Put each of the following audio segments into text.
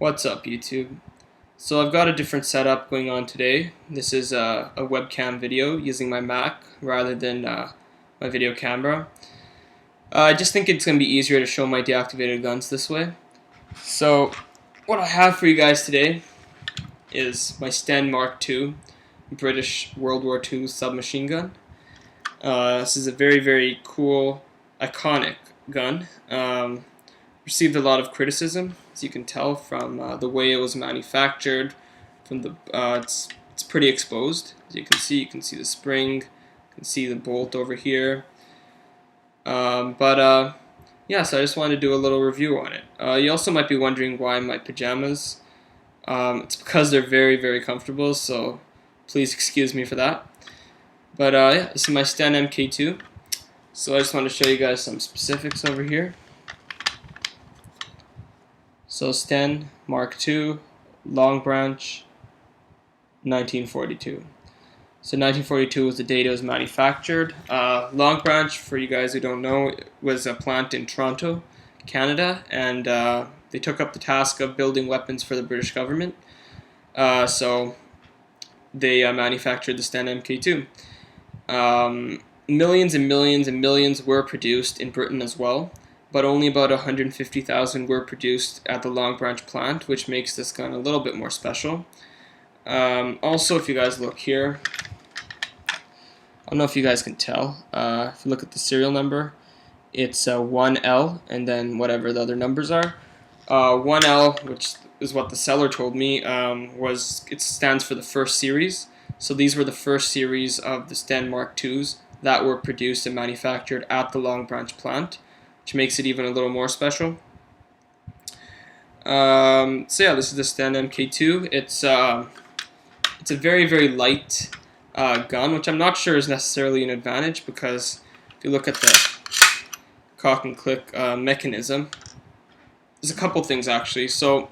What's up, YouTube? So I've got a different setup going on today. This is a webcam video using my Mac rather than my video camera. I just think it's going to be easier to show my deactivated guns this way. So what I have for you guys today is my Sten Mark II British World War II submachine gun. This is a very cool, iconic gun. Received a lot of criticism, as you can tell from the way it was manufactured. From the it's pretty exposed, as you can see. You can see the spring, you can see the bolt over here. Yeah, so I just wanted to do a little review on it. You also might be wondering why my pajamas. It's because they're very comfortable, so please excuse me for that. But yeah, this is my Sten MK2. So I just want to show you guys some specifics over here. So Sten Mark II, Long Branch, 1942. So 1942 was the date it was manufactured. Long Branch, for you guys who don't know, was a plant in Toronto, Canada, and they took up the task of building weapons for the British government. So they manufactured the Sten MK2. Millions and millions and millions were produced in Britain as well, but only about 150,000 were produced at the Long Branch plant, which makes this gun a little bit more special. Also, if you guys look here, I don't know if you guys can tell, if you look at the serial number, it's 1L and then whatever the other numbers are. 1L, which is what the seller told me, it stands for the first series. So these were the first series of the Sten Mark IIs that were produced and manufactured at the Long Branch plant, which makes it even a little more special. So yeah, this is the Sten MK2. It's a very light gun, which I'm not sure is necessarily an advantage, because if you look at the cock and click mechanism, there's a couple things actually. So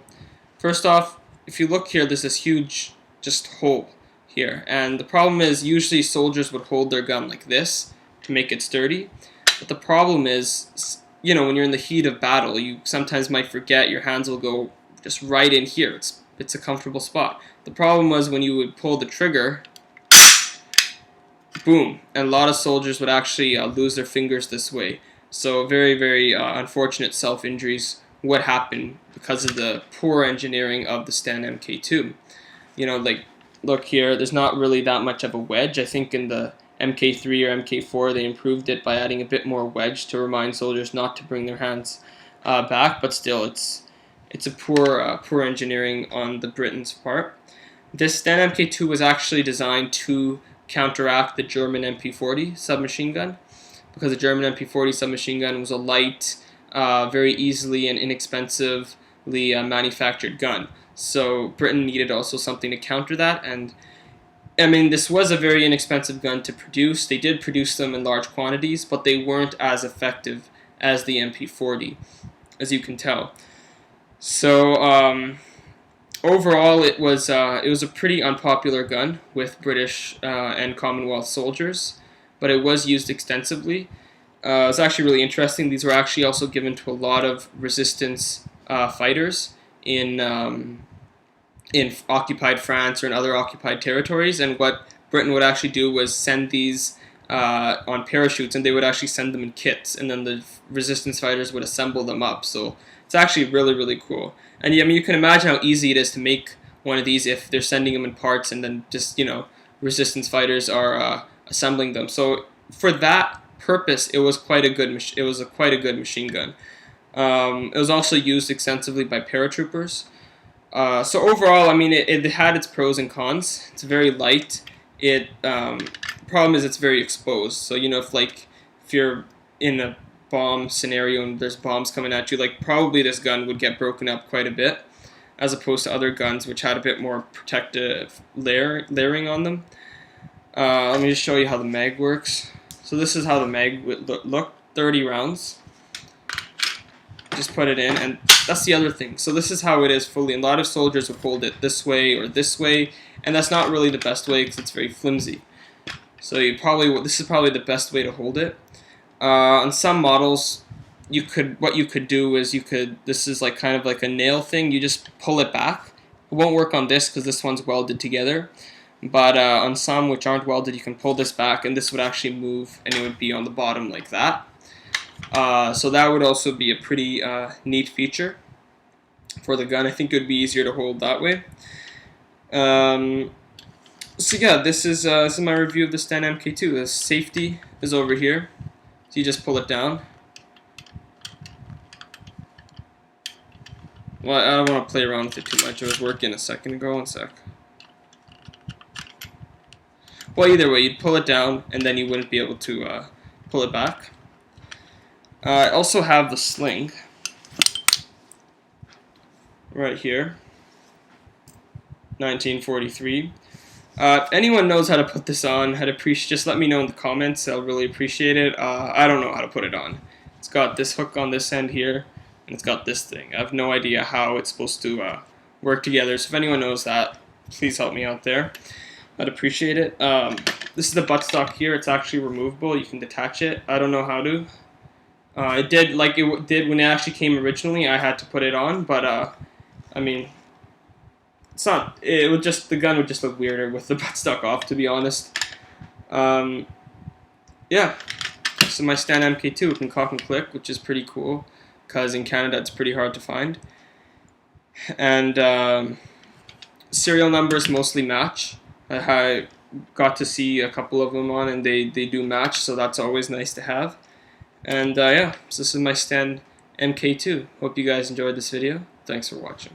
first off, if you look here, there's this huge just hole here, and the problem is usually soldiers would hold their gun like this to make it sturdy. But the problem is, you know, when you're in the heat of battle, you sometimes might forget, your hands will go just right in here. It's a comfortable spot. The problem was when you would pull the trigger, boom, and a lot of soldiers would actually lose their fingers this way. So very unfortunate self-injuries would happen because of the poor engineering of the Sten MK2. You know, like, look here, there's not really that much of a wedge. I think in the MK3 or MK4 they improved it by adding a bit more wedge to remind soldiers not to bring their hands back, but still it's a poor engineering on the Britain's part. This Sten MK2 was actually designed to counteract the German MP40 submachine gun, because the German MP40 submachine gun was a light, very easily and inexpensively manufactured gun. So Britain needed also something to counter that, and I mean, this was a very inexpensive gun to produce. They did produce them in large quantities, but they weren't as effective as the MP40, as you can tell. So overall, it was a pretty unpopular gun with British and Commonwealth soldiers, but it was used extensively. It was actually really interesting. These were actually also given to a lot of resistance fighters in occupied France or in other occupied territories, and what Britain would actually do was send these on parachutes, and they would actually send them in kits, and then the resistance fighters would assemble them up. So it's actually really cool. And I mean, you can imagine how easy it is to make one of these if they're sending them in parts, and then just, you know, resistance fighters are assembling them. So for that purpose, it was quite a good machine gun. It was also used extensively by paratroopers. So overall, I mean, it had its pros and cons. It's very light. Problem is it's very exposed. So, you know, if you're in a bomb scenario and there's bombs coming at you, like, probably this gun would get broken up quite a bit, as opposed to other guns which had a bit more protective layering on them. Let me just show you how the mag works. So this is how the mag would look. 30 rounds. Just put it in, and that's the other thing. So this is how it is fully. A lot of soldiers would hold it this way or this way, and that's not really the best way because it's very flimsy. So this is probably the best way to hold it. On some models, what you could do is this is like kind of like a nail thing. You just pull it back. It won't work on this because this one's welded together. But on some which aren't welded, you can pull this back, and this would actually move, and it would be on the bottom like that. So that would also be a pretty neat feature for the gun. I think it would be easier to hold that way. So yeah, this is my review of the Sten MK2. The safety is over here, so you just pull it down. Well, I don't want to play around with it too much. I was working a second ago. One sec. Well, either way, you'd pull it down, and then you wouldn't be able to pull it back. I also have the sling right here, 1943. If anyone knows how to put this on, just let me know in the comments. I'll really appreciate it. I don't know how to put it on. It's got this hook on this end here, and it's got this thing. I have no idea how it's supposed to work together. So if anyone knows that, please help me out there. I'd appreciate it. This is the buttstock here. It's actually removable. You can detach it. I don't know how to. It did like it did when it actually came originally. I had to put it on, but I mean, it's not. It would just, the gun would just look weirder with the buttstock off, to be honest. Yeah. So my Sten MK2 can cock and click, which is pretty cool, because in Canada it's pretty hard to find. And serial numbers mostly match. I got to see a couple of them on, and they do match, so that's always nice to have. And yeah, so this is my Sten MK2. Hope you guys enjoyed this video. Thanks for watching.